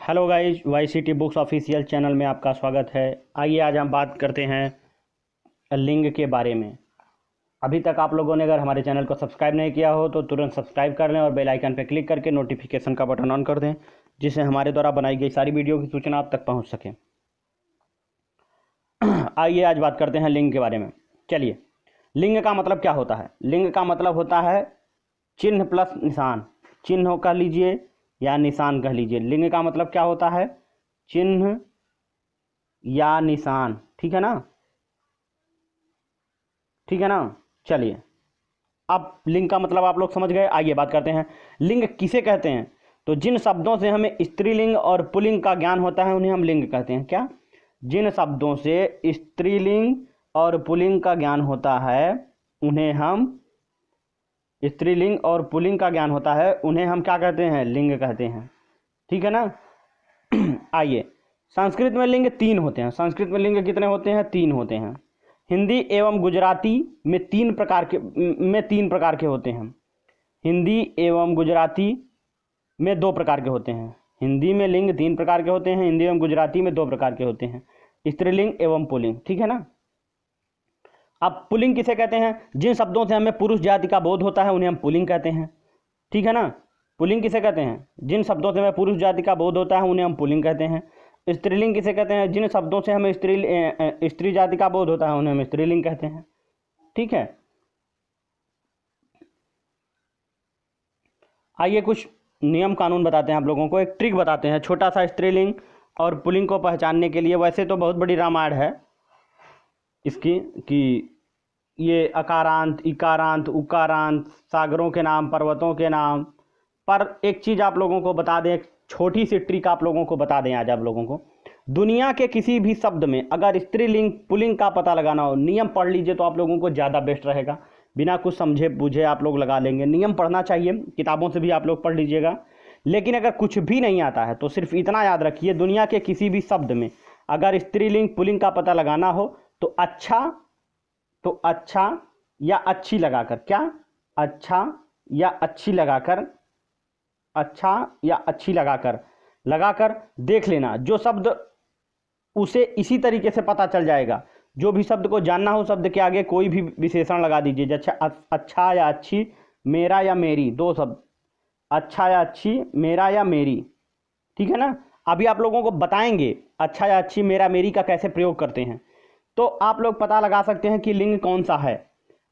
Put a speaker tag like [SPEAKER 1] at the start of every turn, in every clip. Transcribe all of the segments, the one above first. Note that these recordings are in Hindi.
[SPEAKER 1] Hello guys, YCT books official channel में आपका स्वागत है। आइए आज हम बात करते हैं लिंग के बारे में। अभी तक आप लोगों ने अगर हमारे चैनल को सब्सक्राइब नहीं किया हो तो तुरंत सब्सक्राइब कर लें और बेल आइकन पर क्लिक करके नोटिफिकेशन का बटन ऑन कर दें, जिससे हमारे द्वारा बनाई गई सारी वीडियो की सूचना आप तक पहुँच सके। आइए आज बात करते हैं लिंग के बारे में। चलिए, लिंग का मतलब क्या होता है? लिंग का मतलब होता है चिन्ह प्लस निशान। चिन्ह कह लीजिए या निशान कह लीजिए। लिंग का मतलब क्या होता है? चिन्ह या निशान। ठीक है ना? ठीक है ना? चलिए, अब लिंग का मतलब आप लोग समझ गए। आइए बात करते हैं लिंग किसे कहते हैं। तो जिन शब्दों से हमें स्त्रीलिंग और पुल्लिंग का ज्ञान होता है उन्हें हम लिंग कहते हैं। क्या? जिन शब्दों से स्त्रीलिंग और पुल्लिंग का ज्ञान होता है उन्हें हम स्त्रीलिंग और पुल्लिंग का ज्ञान होता है उन्हें हम क्या कहते हैं? लिंग कहते हैं। ठीक है ना? आइए, संस्कृत में लिंग 3 होते हैं। संस्कृत में लिंग कितने होते हैं? 3 होते हैं। हिंदी एवं गुजराती में 3 प्रकार के होते हैं। हिंदी एवं गुजराती में 2 प्रकार के होते हैं। हिंदी में लिंग 3 प्रकार के होते हैं, हिंदी एवं गुजराती में 2 प्रकार के होते हैं, स्त्रीलिंग एवं पुल्लिंग। ठीक है ना? अब पुल्लिंग किसे कहते हैं? जिन शब्दों से हमें पुरुष जाति का बोध होता है उन्हें हम पुल्लिंग कहते हैं। ठीक है ना? पुल्लिंग किसे कहते हैं? जिन शब्दों से हमें पुरुष जाति का बोध होता है उन्हें हम पुल्लिंग कहते हैं। स्त्रीलिंग किसे कहते हैं? जिन शब्दों से हमें स्त्री जाति का बोध होता है उन्हें हम स्त्रीलिंग कहते हैं। ठीक है? आइए कुछ नियम कानून बताते हैं आप लोगों को, एक ट्रिक बताते हैं छोटा सा स्त्रीलिंग और पुल्लिंग को पहचानने के लिए। वैसे तो बहुत बड़ी रामायण है इसकी कि ये अकारांत, इकारांत, उकारांत, सागरों के नाम, पर्वतों के नाम। पर एक चीज़ आप लोगों को बता दें, एक छोटी सी ट्रिक आप लोगों को बता दें आज आप लोगों को। दुनिया के किसी भी शब्द में अगर स्त्रीलिंग पुल्लिंग का पता लगाना हो, नियम पढ़ लीजिए तो आप लोगों को ज़्यादा बेस्ट रहेगा। बिना कुछ समझे बूझे आप लोग लगा लेंगे। नियम पढ़ना चाहिए, किताबों से भी आप लोग पढ़ लीजिएगा। लेकिन अगर कुछ भी नहीं आता है तो सिर्फ इतना याद रखिए, दुनिया के किसी भी शब्द में अगर स्त्रीलिंग पुल्लिंग का पता लगाना हो तो अच्छा या अच्छी लगाकर, क्या? अच्छा या अच्छी लगाकर, अच्छा या अच्छी लगाकर देख लेना। जो शब्द उसे इसी तरीके से पता चल जाएगा। जो भी शब्द को जानना हो, शब्द के आगे कोई भी विशेषण लगा दीजिए। जैसे अच्छा या अच्छी, मेरा या मेरी, 2 शब्द, अच्छा या अच्छी, मेरा या मेरी। ठीक है ना? अभी आप लोगों को बताएंगे अच्छा या अच्छी, मेरा, मेरी का कैसे प्रयोग करते हैं, तो आप लोग पता लगा सकते हैं कि लिंग कौन सा है।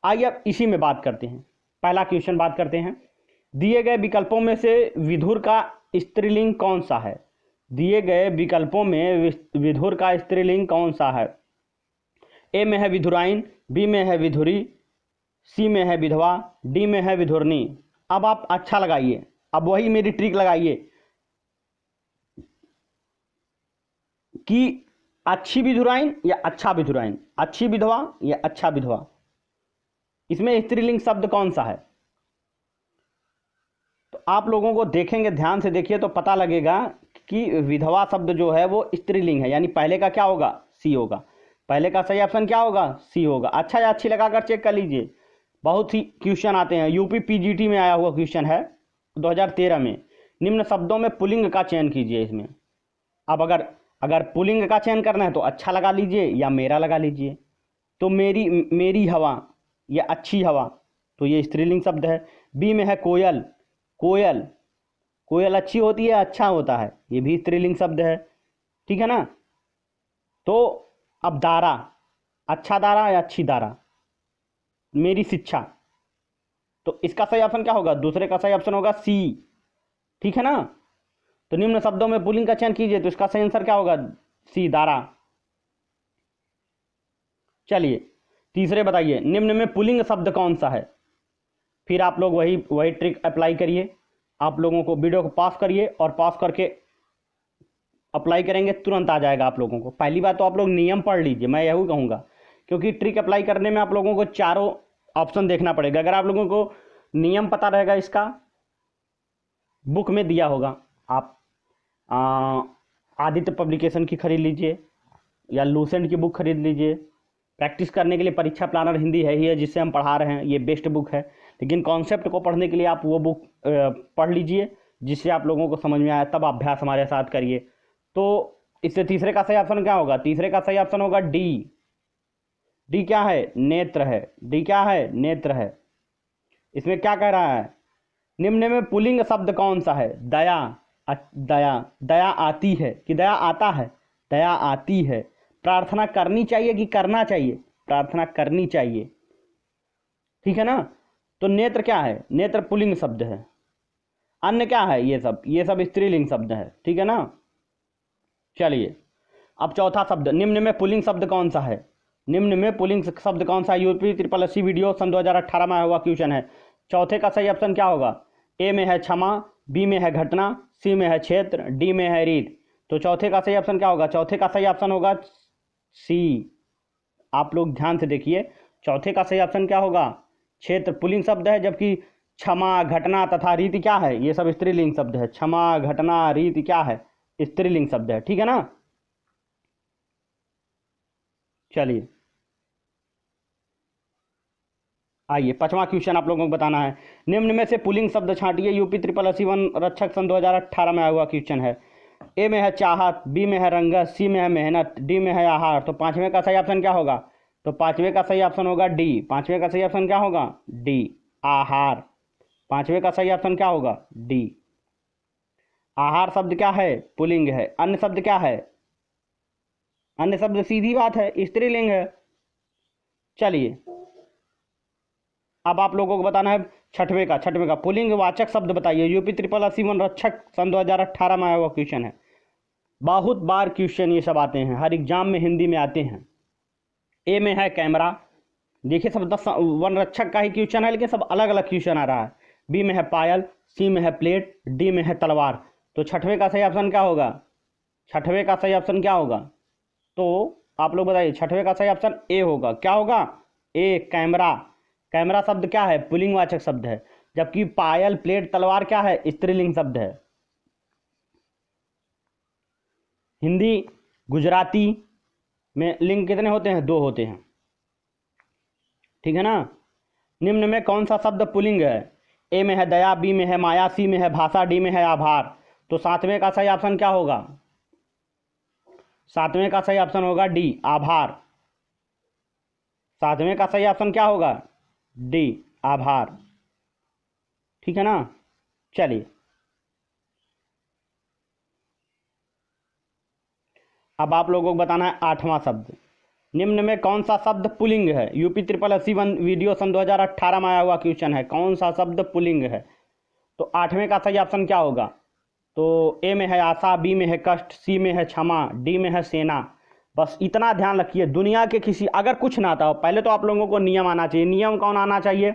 [SPEAKER 1] आइए अब इसी में बात करते हैं। पहला क्वेश्चन बात करते हैं, दिए गए विकल्पों में से विधुर का स्त्रीलिंग कौन सा है? दिए गए विकल्पों में विधुर का स्त्रीलिंग कौन सा है? ए में है विधुराइन, बी में है विधुरी, सी में है विधवा, डी में है विधुरनी। अब आप अच्छा लगाइए, अब वही मेरी ट्रिक लगाइए कि अच्छी विधुराइन या अच्छा विधुराइन, अच्छी विधवा या अच्छा विधवा, इसमें स्त्रीलिंग शब्द कौन सा है? तो आप लोगों को देखेंगे, ध्यान से देखिए तो पता लगेगा कि विधवा शब्द जो है वो स्त्रीलिंग है। यानी पहले का क्या होगा? सी होगा। पहले का सही ऑप्शन क्या होगा? सी होगा। अच्छा या अच्छी लगाकर चेक कर लीजिए। बहुत ही क्वेश्चन आते हैं, यूपी पीजीटी में आया हुआ क्वेश्चन है 2013 में। निम्न शब्दों में पुल्लिंग का चयन कीजिए इसमें। अब अगर पुल्लिंग का चयन करना है तो अच्छा लगा लीजिए या मेरा लगा लीजिए। तो मेरी हवा या अच्छी हवा, तो ये स्त्रीलिंग शब्द है। बी में है कोयल, कोयल अच्छी होती है, अच्छा होता है, ये भी स्त्रीलिंग शब्द है। ठीक है ना? तो अब दारा, अच्छा दारा या अच्छी दारा, मेरी शिक्षा, तो इसका सही ऑप्शन क्या होगा? दूसरे का सही ऑप्शन होगा सी। ठीक है ना? तो निम्न शब्दों में पुल्लिंग का चयन कीजिए, तो इसका सही आंसर क्या होगा? सी, दारा। चलिए तीसरे बताइए, निम्न में पुल्लिंग शब्द कौन सा है? फिर आप लोग वही ट्रिक अप्लाई करिए। आप लोगों को वीडियो को पॉज करिए और पॉज करके अप्लाई करेंगे, तुरंत आ जाएगा आप लोगों को। पहली बात तो आप लोग नियम पढ़ लीजिए, मैं यही कहूँगा, क्योंकि ट्रिक अप्लाई करने में आप लोगों को चारों ऑप्शन देखना पड़ेगा। अगर आप लोगों को नियम पता रहेगा, इसका बुक में दिया होगा, आप आदित्य पब्लिकेशन की खरीद लीजिए या लूसेंट की बुक खरीद लीजिए। प्रैक्टिस करने के लिए परीक्षा प्लानर हिंदी है ही है, जिससे हम पढ़ा रहे हैं, ये बेस्ट बुक है। लेकिन कॉन्सेप्ट को पढ़ने के लिए आप वो बुक पढ़ लीजिए, जिससे आप लोगों को समझ में आया, तब अभ्यास हमारे साथ करिए। तो इससे तीसरे का सही ऑप्शन क्या होगा? तीसरे का सही ऑप्शन होगा डी। डी क्या है? नेत्र है। डी क्या है? नेत्र है। इसमें क्या कह रहा है? निम्न में पुल्लिंग शब्द कौन सा है? दया। दया, दया आती है कि दया आता है? दया आती है। प्रार्थना करनी चाहिए कि करना चाहिए? प्रार्थना करनी चाहिए, ठीक है ना। तो नेत्र क्या है? नेत्र पुल्लिंग शब्द है। अन्य क्या है? ये सब स्त्रीलिंग शब्द है, ठीक है ना। चलिए अब चौथा शब्द, निम्न में पुल्लिंग शब्द कौन सा है? निम्न में पुल्लिंग शब्द कौन सा? यूपी ट्रिपल एससी वीडियो सन 2018 में आया हुआ क्वेश्चन है। चौथे का सही ऑप्शन क्या होगा? ए में है क्षमा, बी में है घटना, सी में है क्षेत्र, डी में है रीत। तो चौथे का सही ऑप्शन क्या होगा? चौथे का सही ऑप्शन होगा सी। आप लोग ध्यान से देखिए, चौथे का सही ऑप्शन क्या होगा? क्षेत्र पुल्लिंग शब्द है, जबकि क्षमा, घटना तथा रीति क्या है? ये सब स्त्रीलिंग शब्द है। क्षमा, घटना, रीति क्या है? स्त्रीलिंग शब्द है, ठीक है ना। चलिए आइए पांचवा क्वेश्चन आप लोगों को बताना है। निम्न में से पुल्लिंग शब्द छांटिए। यूपी ट्रिपल एससी वन रक्षक सन 2018 में आया हुआ क्वेश्चन है। ए में है चाहत, बी में है रंगत, सी में है मेहनत, डी में है आहार। तो पांचवें का सही ऑप्शन क्या होगा? तो पांचवें का सही ऑप्शन होगा डी। पांचवें का सही ऑप्शन क्या होगा? डी, आहार। पांचवें का सही ऑप्शन क्या होगा? डी। आहार शब्द क्या है? पुल्लिंग है। अन्य शब्द क्या है? अन्य शब्द सीधी बात है स्त्रीलिंग है। चलिए अब आप लोगों को बताना है छठवें का पुल्लिंग वाचक शब्द बताइए। यूपी ट्रिपल एससी वन रक्षक सन 2018 में आया हुआ क्वेश्चन है। बहुत बार क्वेश्चन ये सब आते हैं, हर एग्जाम में हिंदी में आते हैं। ए में है कैमरा, देखिए सब 10 वन रक्षक का ही क्वेश्चन है, लेकिन सब अलग अलग क्वेश्चन आ रहा है। बी में है पायल, सी में है प्लेट, डी में है तलवार। तो छठवें का सही ऑप्शन क्या होगा? छठवें का सही ऑप्शन क्या होगा? तो आप लोग बताइए, छठवें का सही ऑप्शन ए होगा। क्या होगा? ए, कैमरा। कैमरा शब्द क्या है? पुल्लिंग वाचक शब्द है, जबकि पायल, प्लेट, तलवार क्या है? स्त्रीलिंग शब्द है। हिंदी गुजराती में लिंग कितने होते हैं? 2 होते हैं, ठीक है ना। निम्न में कौन सा शब्द पुल्लिंग है? ए में है दया, बी में है माया, सी में है भाषा, डी में है आभार। तो सातवें का सही ऑप्शन क्या होगा? सातवें का सही ऑप्शन होगा डी, आभार। सातवें का सही ऑप्शन क्या होगा? डी, आभार, ठीक है ना। चलिए अब आप लोगों को बताना है आठवां शब्द। निम्न में कौन सा शब्द पुल्लिंग है? UP triple SC one video सन 2018 में आया हुआ क्वेश्चन है। कौन सा शब्द पुल्लिंग है? तो आठवें का सही ऑप्शन क्या होगा? तो ए में है आशा, बी में है कष्ट, सी में है क्षमा, डी में है सेना। बस इतना ध्यान रखिए, दुनिया के किसी अगर कुछ ना आता हो, पहले तो आप लोगों को नियम आना चाहिए। नियम कौन आना चाहिए?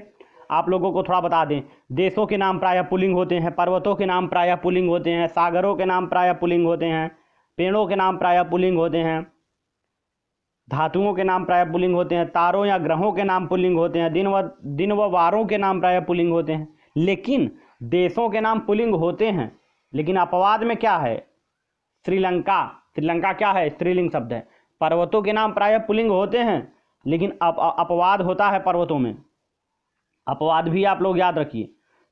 [SPEAKER 1] आप लोगों को थोड़ा बता दें। देशों के नाम प्रायः पुल्लिंग होते हैं, पर्वतों के नाम प्रायः पुल्लिंग होते हैं, सागरों के नाम प्रायः पुल्लिंग होते हैं, पेड़ों के नाम प्रायः पुल्लिंग होते हैं, धातुओं के नाम प्रायः पुल्लिंग होते हैं, तारों या ग्रहों के नाम पुल्लिंग होते हैं, दिन व वारों के नाम प्रायः पुल्लिंग होते हैं। लेकिन देशों के नाम पुल्लिंग होते हैं, लेकिन अपवाद में क्या है? श्रीलंका। श्रीलंका क्या है? स्त्रीलिंग शब्द है। पर्वतों के नाम प्रायः पुल्लिंग होते हैं, लेकिन अपवाद होता है पर्वतों में। अपवाद भी आप लोग याद रखिए।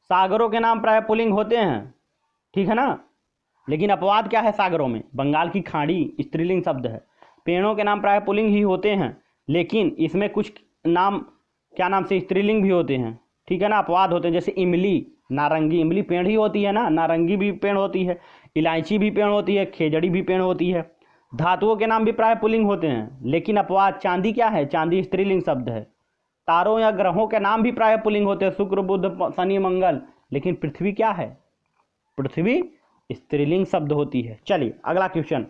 [SPEAKER 1] सागरों के नाम प्रायः पुल्लिंग होते हैं, ठीक है ना, लेकिन अपवाद क्या है सागरों में? बंगाल की खाड़ी स्त्रीलिंग शब्द है। पेड़ों के नाम प्रायः पुल्लिंग ही होते हैं, लेकिन इसमें कुछ नाम क्या नाम से स्त्रीलिंग भी होते हैं, ठीक है ना, अपवाद होते हैं। जैसे इमली, नारंगी, इमली पेड़ ही होती है ना, नारंगी भी पेड़ होती है, इलायची भी पेड़ होती है, खेजड़ी भी पेड़ होती है। धातुओं के नाम भी प्राय पुल्लिंग होते हैं, लेकिन अपवाद चांदी क्या है? चांदी स्त्रीलिंग शब्द है। तारों या ग्रहों के नाम भी प्राय पुल्लिंग होते हैं, शुक्र, बुध, शनि, मंगल, लेकिन पृथ्वी क्या है? पृथ्वी स्त्रीलिंग शब्द होती है। चलिए अगला क्वेश्चन,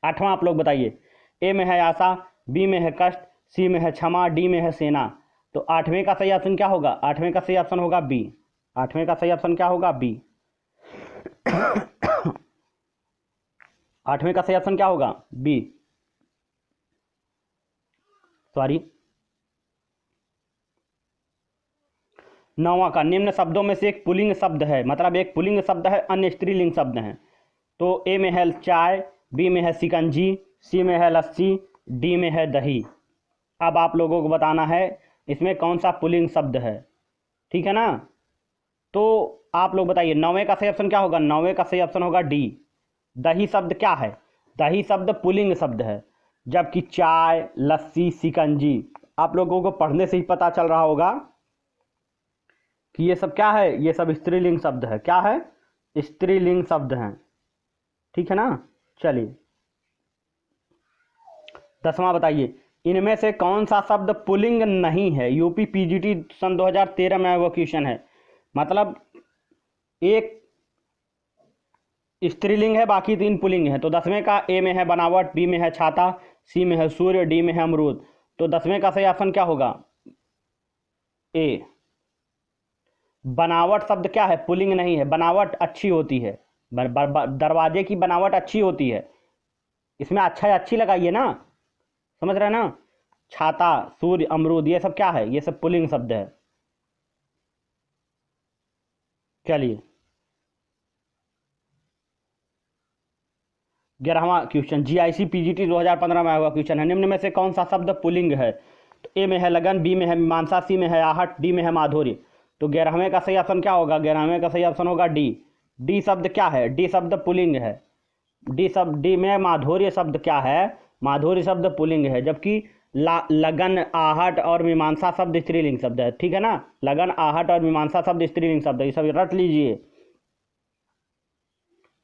[SPEAKER 1] आठवां आप लोग बताइए। ए में है आशा, बी में है कष्ट, सी में है क्षमा, डी में है सेना। तो आठवें का सही ऑप्शन क्या होगा? आठवें का सही ऑप्शन होगा बी। आठवें का सही ऑप्शन क्या होगा? बी। आठवें का सही ऑप्शन क्या होगा? B, sorry. नौवां का, निम्न शब्दों में से एक पुल्लिंग शब्द है, मतलब एक पुल्लिंग शब्द है, अन्य स्त्रीलिंग शब्द हैं। तो ए में है चाय, बी में है शिकंजी, सी में है लस्सी, डी में है दही। अब आप लोगों को बताना है इसमें कौन सा पुल्लिंग शब्द है, ठीक है ना। तो आप लोग बताइए 9वें का सही ऑप्शन क्या होगा? 9वें का सही ऑप्शन होगा डी। दही शब्द क्या है? दही शब्द पुल्लिंग शब्द है, जबकि चाय, लस्सी, शिकंजी आप लोगों को पढ़ने से ही पता चल रहा होगा कि ये सब क्या है, ये सब स्त्रीलिंग शब्द है। क्या है? स्त्रीलिंग शब्द हैं, ठीक है ना। चलिए 10वां बताइए, इनमें से कौन सा शब्द पुल्लिंग नहीं है? यूपी पीजीटी सन 2013 में वो क्वेश्चन है। मतलब एक स्त्रीलिंग है, बाकी 3 पुल्लिंग है। तो 10वें का ए में है बनावट, बी में है छाता, सी में है सूर्य, डी में है अमरूद। तो 10वें का सही ऑप्शन क्या होगा? ए। बनावट शब्द क्या है? पुल्लिंग नहीं है। बनावट अच्छी होती है, दरवाजे की बनावट अच्छी होती है, इसमें अच्छा अच्छी लगाइए ना, समझ रहे हैं ना। छाता, सूर्य, अमरूद ये सब क्या है? ये सब पुल्लिंग शब्द है। चलिए 11वां क्वेश्चन, जीआईसी पीजीटी 2015 में आया हुआ क्वेश्चन है। निम्न में से कौन सा शब्द पुल्लिंग है? तो ए में है लगन, बी में है मीमांसा, सी में है आहट, डी में है माधुर्य। तो 11वें का सही ऑप्शन क्या होगा? 11वें का सही ऑप्शन होगा डी। डी शब्द क्या है? डी शब्द पुल्लिंग है। डी में माधुर्य शब्द क्या है? माधुर्य शब्द पुल्लिंग है, जबकि लगन, आहट और मीमांसा शब्द स्त्रीलिंग शब्द है, ठीक है ना। लगन, आहट और मीमांसा शब्द स्त्रीलिंग शब्द है, ये सब रट लीजिए।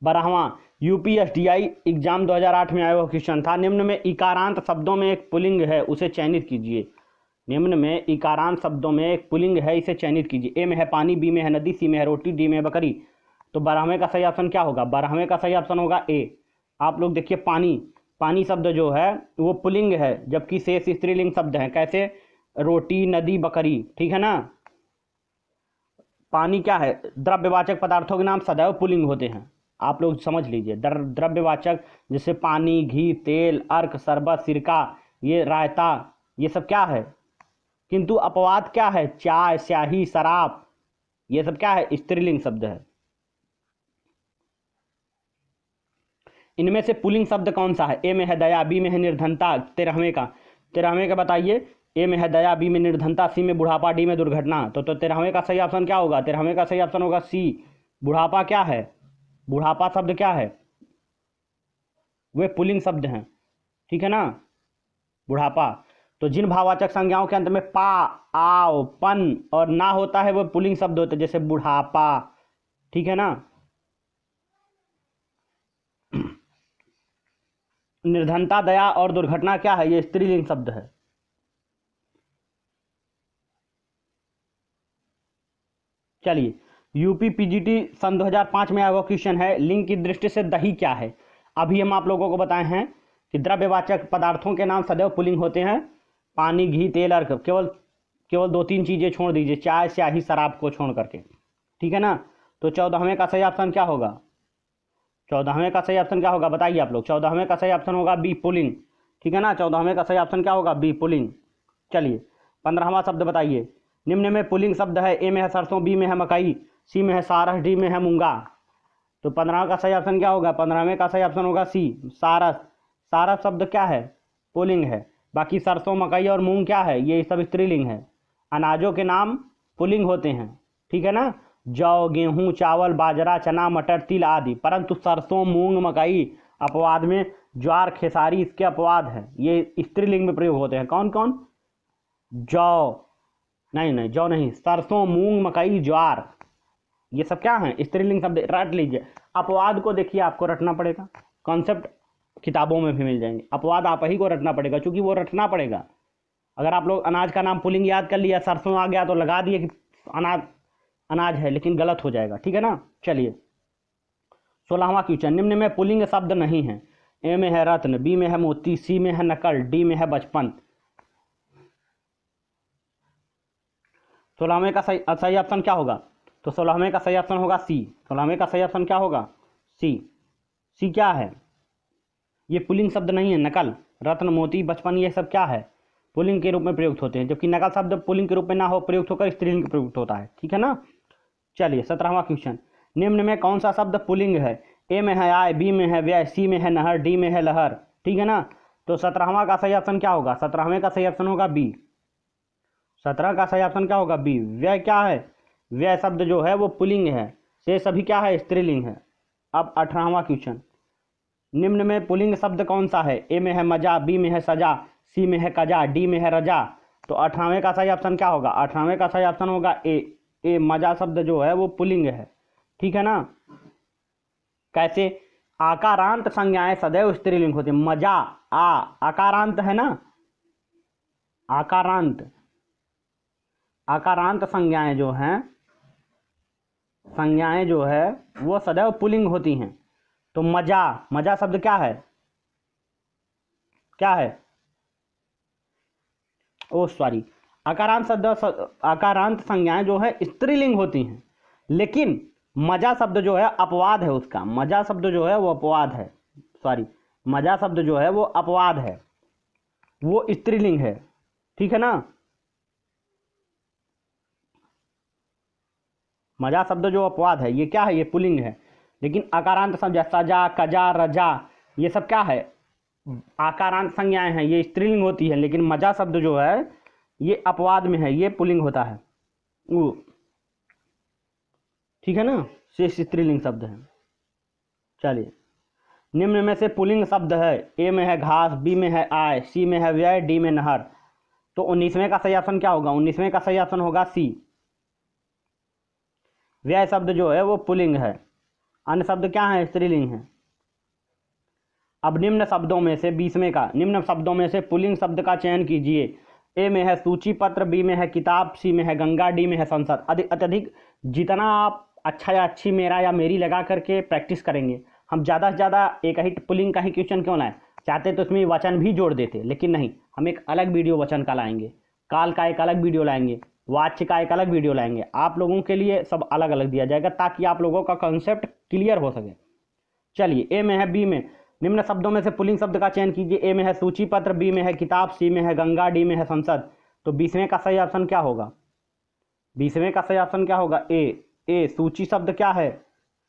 [SPEAKER 1] 12वां, यूपीएसटीआई एग्जाम 2008 में आया हुआ क्वेश्चन था। निम्न में इकारांत शब्दों में एक पुल्लिंग है, उसे चयनित कीजिए। निम्न में इकारांत शब्दों में एक पुल्लिंग है, इसे चयनित कीजिए। ए में है पानी, बी में है नदी, सी में है रोटी, डी में है बकरी। तो 12वें का सही ऑप्शन क्या होगा? 12वें का सही ऑप्शन होगा ए। आप लोग देखिए, पानी, पानी शब्द जो है वो पुल्लिंग है, जबकि शेष स्त्रीलिंग शब्द हैं। कैसे? रोटी, नदी, बकरी, ठीक है ना। पानी क्या है? द्रव्यवाचक पदार्थों के नाम सदैव पुल्लिंग होते हैं, आप लोग समझ लीजिए। द्रव्यवाचक जैसे पानी, घी, तेल, अर्क, शरबत, सिरका, ये रायता, ये सब क्या है? किंतु अपवाद क्या है? चाय, स्याही, शराब, ये सब क्या है? स्त्रीलिंग शब्द है। इनमें से पुल्लिंग शब्द कौन सा है? ए में है दया, बी में है निर्धनता। 13वें का बताइए। ए में है दया, बी में निर्धनता, सी में बुढ़ापा, डी में दुर्घटना। तो 13वें का सही ऑप्शन क्या होगा? 13वें का सही ऑप्शन होगा सी। बुढ़ापा क्या है? बुढ़ापा शब्द क्या है? वे पुल्लिंग शब्द हैं, ठीक है ना। बुढ़ापा। तो जिन भाववाचक संज्ञाओं के अंत में पा, आओ, पन और ना होता है वो पुल्लिंग शब्द होते हैं, जैसे बुढ़ापा, ठीक है ना। निर्धनता, दया और दुर्घटना क्या है? ये स्त्रीलिंग शब्द है। चलिए यूपी पीजीटी सन 2005 में आया हुआ क्वेश्चन है। लिंग की दृष्टि से दही क्या है? अभी हम आप लोगों को बताए हैं कि द्रव्यवाचक पदार्थों के नाम सदैव पुल्लिंग होते हैं। पानी, घी, तेल, अर्क, केवल 2-3 चीजें छोड़ दीजिए, चाय, स्याही, शराब को छोड़ करके, ठीक है ना। तो 14वें का सही ऑप्शन क्या होगा? 14वें का सही ऑप्शन क्या होगा बताइए आप लोग। 14वें का सही ऑप्शन होगा बी, पुल्लिंग, ठीक है ना। 14वें का सही ऑप्शन क्या होगा? बी, पुल्लिंग। चलिए 15वां शब्द बताइए। निम्न में पुल्लिंग शब्द है। ए में है सरसों, बी में है मकई, सी में है सारस, डी में है मूंगा। तो 15 का सही ऑप्शन क्या होगा? 15वें का सही ऑप्शन होगा सी, सारस। सारस शब्द क्या है? पुल्लिंग है। बाकी सरसों, मकई और मूंग क्या है? ये सब स्त्रीलिंग है। अनाजों के नाम पुल्लिंग होते हैं, ठीक है ना। जौ, गेहूं, चावल, बाजरा, चना, मटर, तिल आदि। परंतु सरसों, मूंग, मकई अपवाद में, ज्वार, खेसारी इसके अपवाद हैं, ये स्त्रीलिंग में प्रयोग होते हैं। कौन कौन? जौ नहीं, जौ नहीं, सरसों, मूंग, मकई, ज्वार, ये सब क्या है? स्त्रीलिंग शब्द। रट लीजिए। अपवाद को देखिए आपको रटना पड़ेगा, कॉन्सेप्ट किताबों में भी मिल जाएंगे। अपवाद आप ही को रटना पड़ेगा, क्योंकि वो रटना पड़ेगा। अगर आप लोग अनाज का नाम पुल्लिंग याद कर लिया, सरसों आ गया तो लगा दिए कि अनाज है, लेकिन गलत हो जाएगा, ठीक है ना। चलिए 16वां क्वेश्चन। निम्न में पुल्लिंग शब्द नहीं है। ए में है रत्न, बी में है मोती, सी में है नकल, डी में है बचपन। 16वें का सही ऑप्शन क्या होगा? तो 16वें का सही ऑप्शन होगा सी। 16वें का सही ऑप्शन क्या होगा? सी। सी क्या है? ये पुल्लिंग शब्द नहीं है। नकल, रत्न, मोती, बचपन ये सब क्या है? पुल्लिंग के रूप में प्रयुक्त होते हैं, जबकि नकल शब्द पुल्लिंग के रूप में ना हो प्रयुक्त होकर स्त्रीलिंग प्रयुक्त होता है, ठीक है ना। चलिए 17वां क्वेश्चन। निम्न में कौन सा शब्द पुल्लिंग है? ए में है आय, बी में है व्यय, सी में है नहर, डी में है लहर, ठीक है ना। तो 17वां का सही ऑप्शन क्या होगा? 17वें का सही ऑप्शन होगा बी। 17 का सही ऑप्शन क्या होगा? बी। व्यय क्या है? व्यय शब्द जो है वो पुल्लिंग है, शेष सभी क्या है, स्त्रीलिंग है। अब 18वां क्वेश्चन, निम्न में पुल्लिंग शब्द कौन सा है? ए में है मजा, बी में है सजा, सी में है कजा, डी में है रजा। तो 18वें का सही ऑप्शन क्या होगा? 18वें का सही ऑप्शन होगा ए मजा शब्द जो है वो पुल्लिंग है, ठीक है ना। कैसे? आकारांत संज्ञाएं सदैव स्त्रीलिंग होती है। मजा आकारांत है ना, आकारांत संज्ञाएं जो है वो सदैव पुल्लिंग होती हैं। तो मजा शब्द क्या है? ओ सॉरी, आकारांत संज्ञाएं जो है स्त्रीलिंग होती हैं, लेकिन मजा शब्द जो है अपवाद है उसका। मजा शब्द जो है वो अपवाद है, सॉरी, मजा शब्द जो है वो अपवाद है, वो स्त्रीलिंग है, ठीक है ना। मजा शब्द जो अपवाद है ये क्या है? ये पुल्लिंग है। लेकिन आकारांत शब्द सजा, कजा, रजा ये सब क्या है? आकारांत संज्ञाएं हैं, ये स्त्रीलिंग होती है, लेकिन मजा शब्द जो है ये अपवाद में है, ये पुल्लिंग होता है वो, ठीक है ना, शेष स्त्रीलिंग शब्द है। चलिए, निम्न में से पुल्लिंग शब्द है, ए में है घास, बी में है आय, सी में है व्यय, डी में नहर। तो 19वें का सही ऑप्शन क्या होगा? 19वें का सही ऑप्शन होगा सी, व्यय शब्द जो है वो पुल्लिंग है, अन्य शब्द क्या है? स्त्रीलिंग है। अब निम्न शब्दों में से 20वें का, निम्न शब्दों में से पुल्लिंग शब्द का चयन कीजिए। ए में है सूची पत्र, बी में है किताब, सी में है गंगा, डी में है संसद। अत्यधिक जितना आप अच्छा या अच्छी मेरा या मेरी लगा करके प्रैक्टिस करेंगे, हम ज़्यादा से ज़्यादा एक ही पुल्लिंग का ही क्वेश्चन क्यों लाएं? चाहते तो इसमें वचन भी जोड़ देते, लेकिन नहीं, हम एक अलग वीडियो वचन का लाएंगे, काल का एक अलग वीडियो लाएंगे, वाच्य का एक अलग वीडियो लाएंगे। आप लोगों के लिए सब अलग अलग दिया जाएगा ताकि आप लोगों का कॉन्सेप्ट क्लियर हो सके। चलिए, ए में है, बी में, निम्न शब्दों में से पुल्लिंग शब्द का चयन कीजिए। ए में है सूची पत्र, बी में है किताब, सी में है गंगा, डी में है संसद। तो 20वें का सही ऑप्शन क्या होगा? 20वें का सही ऑप्शन क्या होगा? ए सूची शब्द क्या है?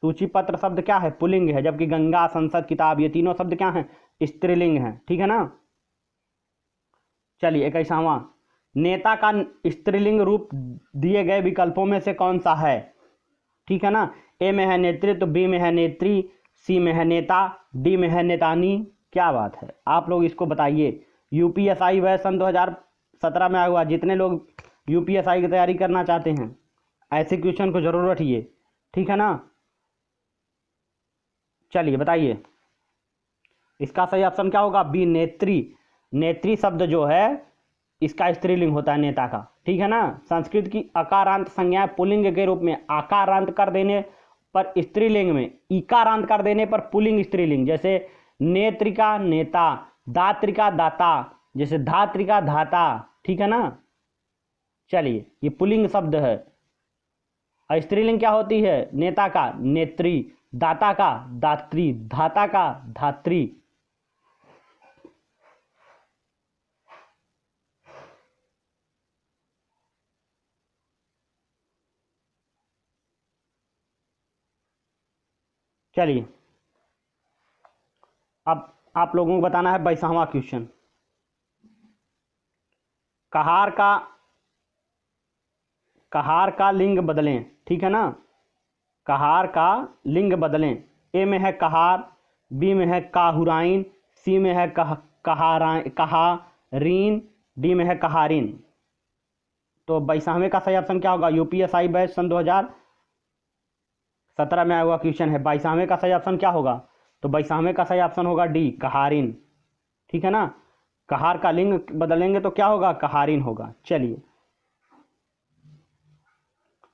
[SPEAKER 1] सूची पत्र शब्द क्या है? पुल्लिंग है, जबकि गंगा, संसद, किताब ये तीनों शब्द क्या हैं? स्त्रीलिंग हैं, ठीक है ना। चलिए, 21वां, नेता का स्त्रीलिंग रूप दिए गए विकल्पों में से कौन सा है? ठीक है ना। ए में है नेतृत्व, बी में है नेत्री, सी में है नेता, डी में है नेतानी। क्या बात है, आप लोग इसको बताइए। यूपीएसआई वह सन 2017 में आया हुआ, जितने लोग यूपीएसआई की तैयारी करना चाहते हैं ऐसे क्वेश्चन को जरूर रखिए, ठीक है ना। चलिए बताइए, इसका सही ऑप्शन क्या होगा? बी, नेत्री। नेत्री शब्द जो है इसका स्त्रीलिंग होता है, नेता का, ठीक है ना। संस्कृत की अकारांत संज्ञा पुल्लिंग के रूप में आकारांत कर देने पर स्त्रीलिंग में, इकारांत कर देने पर पुल्लिंग स्त्रीलिंग, जैसे नेत्रिका नेता, दात्रिका दाता, जैसे धात्रिका धाता, ठीक है ना। चलिए, ये पुल्लिंग शब्द है। और स्त्रीलिंग क्या होती है? नेता का नेत्री, दाता का दात्री, धाता का धात्री। चलिए, अब आप लोगों को बताना है 22वां क्वेश्चन। कहार का लिंग बदलें, ठीक है ना। कहार का लिंग बदलें। ए में है कहार, बी में है काहुराइन, सी में है कहारीन, डी में है कहारिन। तो 22वें का सही ऑप्शन क्या होगा? यूपीएसआई बैच सन 2017 में आया हुआ क्वेश्चन है। 22वें का सही ऑप्शन क्या होगा? तो 22वें का सही ऑप्शन होगा डी, कहारिन, ठीक है ना। कहार का लिंग बदलेंगे तो क्या होगा? कहारिन होगा। चलिए,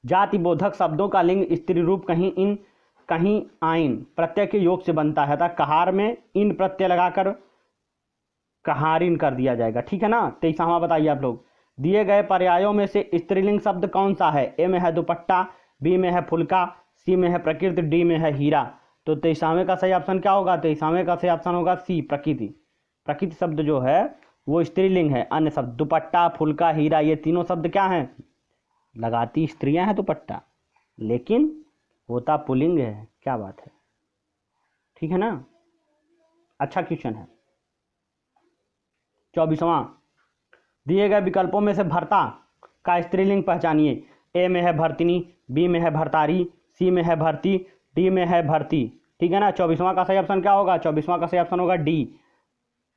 [SPEAKER 1] जाति बोधक शब्दों का लिंग स्त्री रूप कहीं इन कहीं आइन प्रत्यय के योग से बनता है, अर्थात कहार में इन प्रत्यय लगाकर कहारिन कर दिया जाएगा, ठीक है ना। 23वां बताइए आप लोग, दिए गए पर्यायों में से स्त्रीलिंग शब्द कौन सा है? ए में है दुपट्टा, बी में है फुलका, सी में है प्रकृति, डी में है हीरा। तो 23वें का सही ऑप्शन क्या होगा? 23वें का सही ऑप्शन होगा सी, प्रकृति। प्रकृति शब्द जो है वो स्त्रीलिंग है। अन्य शब्द दुपट्टा, फुलका, हीरा ये तीनों शब्द क्या हैं? लगाती स्त्रियां हैं दुपट्टा, लेकिन होता पुल्लिंग है। क्या बात है, ठीक है ना। अच्छा क्वेश्चन है। 24वां, दिए गए विकल्पों में से भर्ता का स्त्रीलिंग पहचानिए। ए में है भर्तिनी, बी में है भर्तारी, सी में है भर्ती, डी में है भर्ती। ठीक है ना। 24वां का सही ऑप्शन क्या होगा? 24वां का सही ऑप्शन होगा डी,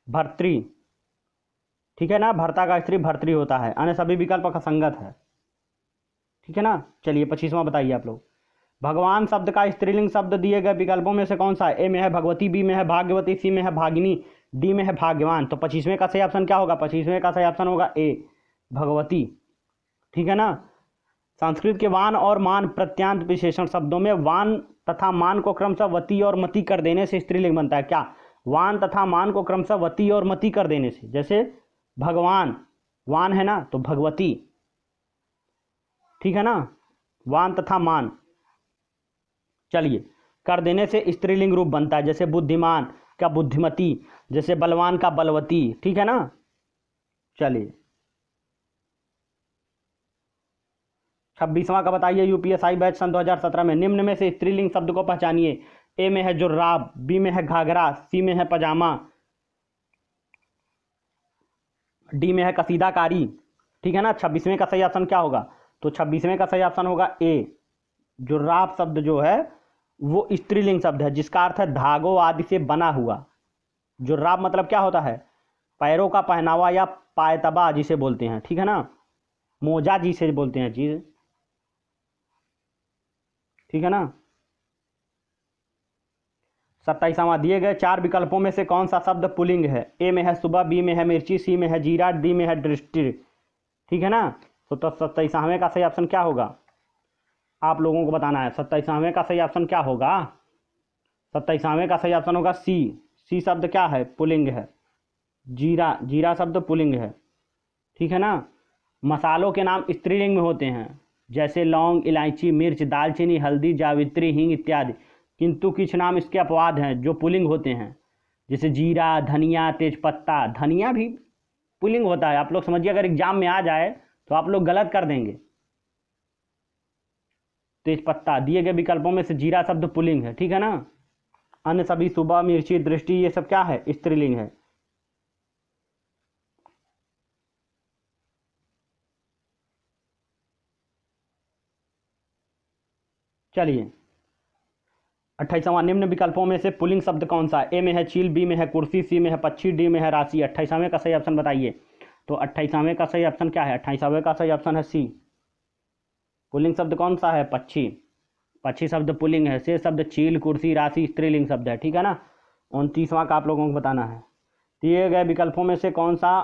[SPEAKER 1] भर्तृ। ठीक है ना। भर्ता का स्त्री भर्तृ होता है, अन्य सभी विकल्प असंगत है। ठीक है ना। चलिए 25वां बताइए आप लोग। भगवान शब्द का स्त्रीलिंग शब्द दिए गए विकल्पों में से कौन सा है? ए में है भगवती, बी में है भाग्यवती, सी में है भागिनी, डी में है भाग्यवान। तो 25वें का सही ऑप्शन क्या होगा? 25वें का सही ऑप्शन होगा ए, भगवती। ठीक है ना। संस्कृत के वान और मान प्रत्यांत विशेषण शब्दों में वान तथा मान को क्रमशः वती और मति कर देने से स्त्रीलिंग बनता है। क्या? वान तथा मान को क्रमशः वती और मति कर देने से। जैसे भगवान, वान है ना, तो भगवती। ठीक है ना। वान तथा मान चलिए कर देने से स्त्रीलिंग रूप बनता है। जैसे बुद्धिमान का बुद्धिमती, जैसे बलवान का बलवती। ठीक है ना। चलिए 26वां का बताइए। यूपीएसआई बैच सन 2017 में निम्न में से स्त्रीलिंग शब्द को पहचानिए। ए में है जुर्राब, बी में है घाघरा, सी में है पजामा, डी में है कसीदाकारी। ठीक है ना। 26वें का सही ऑप्शन क्या होगा? तो 26वें का सही ऑप्शन होगा ए, जुर्राब शब्द जो है वो स्त्रीलिंग शब्द है जिसका अर्थ है धागों आदि से बना हुआ। जुर्राब मतलब क्या होता है? पैरों का पहनावा या पायतबा जिसे बोलते हैं। ठीक है ना। मोजा जिसे बोलते हैं जी। ठीक है ना। 27वां दिए गए चार विकल्पों में से कौन सा शब्द पुल्लिंग है? ए में है सुबह, बी में है मिर्ची, सी में है जीरा, डी में है दृष्टि। ठीक है ना। तो 27वें का सही ऑप्शन क्या होगा? आप लोगों को बताना है 27वें का सही ऑप्शन क्या होगा? 27वें का सही ऑप्शन होगा सी। सी शब्द क्या है? पुल्लिंग है। जीरा, जीरा शब्द पुल्लिंग है। ठीक है ना। मसालों के नाम स्त्रीलिंग में होते हैं जैसे लौंग, इलायची, मिर्च, दालचीनी, हल्दी, जावित्री, हींग इत्यादि। किंतु कुछ नाम इसके अपवाद हैं जो पुल्लिंग होते हैं, जैसे जीरा, धनिया, तेजपत्ता। धनिया भी पुल्लिंग होता है। आप लोग समझिए, अगर एग्जाम में आ जाए तो आप लोग गलत कर देंगे। तेजपत्ता। दिए गए विकल्पों में से जीरा शब्द पुल्लिंग है। ठीक है ना। अन्य सभी सुबह, मिर्ची, दृष्टि ये सब क्या है? स्त्रीलिंग है। चलिए 28वां निम्न विकल्पों में से पुल्लिंग शब्द कौन सा है? ए में है चील, बी में है कुर्सी, सी में है पक्षी, डी में है राशि। 28वें का सही ऑप्शन बताइए। तो 28वें का सही ऑप्शन क्या है? 28वें का सही ऑप्शन है सी। पुल्लिंग शब्द कौन सा है? पक्षी। पक्षी शब्द पुल्लिंग है। से शब्द चील, कुर्सी, राशि स्त्रीलिंग शब्द है। ठीक है ना। 29वां का आप लोगों को बताना है। दिए गए विकल्पों में से कौन सा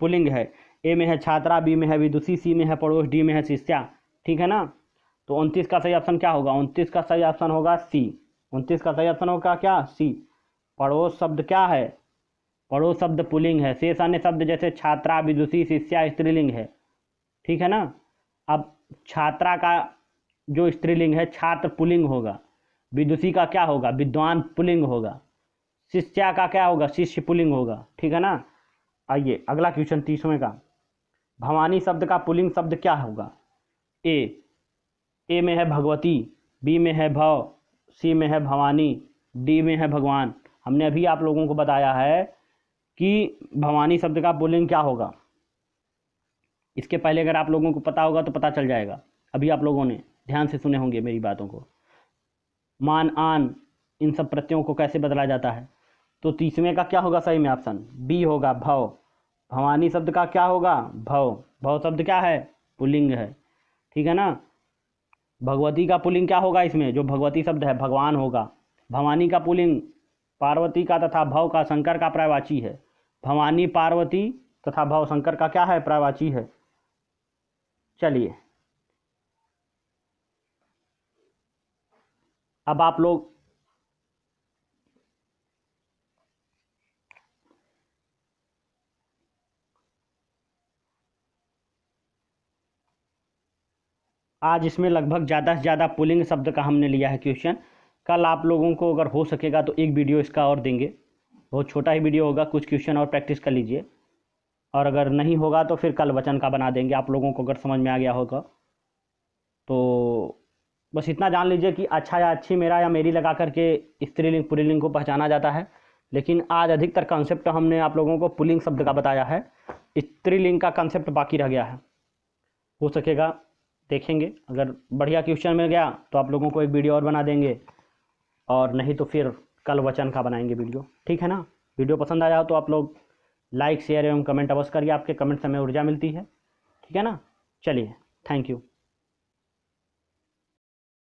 [SPEAKER 1] पुल्लिंग है? ए में है छात्रा, बी में है विदुषी, सी में है पड़ोस, डी में है शिष्या। ठीक है ना। तो 29 का सही ऑप्शन क्या होगा? 29 का सही ऑप्शन होगा सी। 29 का सही ऑप्शन होगा क्या? सी। पड़ोस शब्द क्या है? पड़ोस शब्द पुल्लिंग है। शेष अन्य शब्द जैसे छात्रा, विदुषी, शिष्या स्त्रीलिंग है। ठीक है ना। अब छात्रा का जो स्त्रीलिंग है छात्र पुल्लिंग होगा। विदुषी का क्या होगा? विद्वान पुल्लिंग होगा। शिष्या का क्या होगा? शिष्य पुल्लिंग होगा। ठीक है ना। आइए अगला क्वेश्चन 30वें का। भवानी शब्द का पुल्लिंग शब्द क्या होगा? ए में है भगवती, बी में है भव, सी में है भवानी, डी में है भगवान। हमने अभी आप लोगों को बताया है कि भवानी शब्द का पुल्लिंग क्या होगा। इसके पहले अगर आप लोगों को पता होगा तो पता चल जाएगा। अभी आप लोगों ने ध्यान से सुने होंगे मेरी बातों को। मान, आन, इन सब प्रत्ययों को कैसे बदला जाता है। तो 30वें का क्या होगा सही में ऑप्शन? बी होगा, भव। भवानी शब्द का क्या होगा? भव। भव शब्द क्या है? पुल्लिंग है। ठीक है ना। भगवती का पुल्लिंग क्या होगा इसमें? जो भगवती शब्द है भगवान होगा। भवानी का पुल्लिंग पार्वती का तथा भव का शंकर का पर्यायवाची है। भवानी, पार्वती तथा भव शंकर का क्या है? पर्यायवाची है। चलिए अब आप लोग आज इसमें लगभग ज़्यादा से ज़्यादा पुल्लिंग शब्द का हमने लिया है क्वेश्चन। कल आप लोगों को अगर हो सकेगा तो एक वीडियो इसका और देंगे। बहुत छोटा ही वीडियो होगा, कुछ क्वेश्चन और प्रैक्टिस कर लीजिए। और अगर नहीं होगा तो फिर कल वचन का बना देंगे। आप लोगों को अगर समझ में आ गया होगा तो बस इतना जान लीजिए कि अच्छा या अच्छी, मेरा या मेरी लगा करके स्त्रीलिंग पुल्लिंग को पहचाना जाता है। लेकिन आज अधिकतर कॉन्सेप्ट हमने आप लोगों को पुल्लिंग शब्द का बताया है। स्त्रीलिंग का कॉन्सेप्ट बाकी रह गया है। हो सकेगा देखेंगे, अगर बढ़िया क्वेश्चन मिल गया तो आप लोगों को एक वीडियो और बना देंगे, और नहीं तो फिर कल वचन का बनाएंगे वीडियो, ठीक है ना। वीडियो पसंद आया हो तो आप लोग लाइक शेयर एवं कमेंट अवश्य करिए, आपके कमेंट से हमें ऊर्जा मिलती है, ठीक है ना। चलिए, थैंक यू।